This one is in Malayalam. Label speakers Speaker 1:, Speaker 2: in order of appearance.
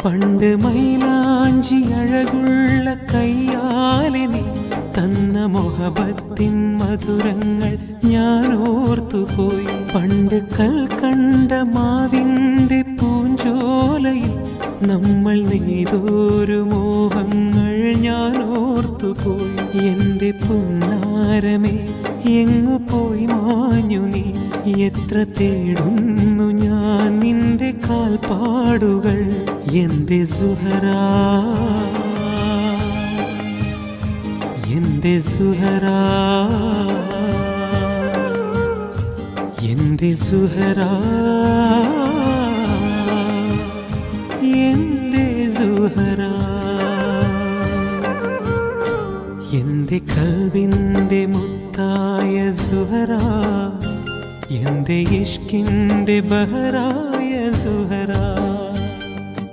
Speaker 1: പണ്ട് മൈലാഞ്ചി അഴകുള്ള കയ്യാലെ നീ തന്ന മൊഹബത്തിൻ മധുരങ്ങൾ ഞാൻ ഓർത്തുപോയി. പണ്ട് കൽക്കണ്ട മാവിൻ്റെ പൂഞ്ചോലയിൽ നമ്മൾ നെയ്തൊരു മോഹങ്ങൾ ഞാൻ ഓർത്തുപോയി. എൻ്റെ പുന്നാരമേ എങ്ങു പോയി മാഞ്ഞു നീ? എത്ര തേടുന്നു ഞാൻ നിന്റെ കാൽപ്പാടുകൾ. എൻ്റെ സുഹറാ, എൻ്റെ സുഹറാ, എൻ്റെ സുഹറാ, എൻ്റെ സുഹറാ. എൻ്റെ കൽവിൻ്റെ മുത്തായ സുഹറാ, എൻ്റെ ഇഷ്കിൻ്റെ ബഹറാ.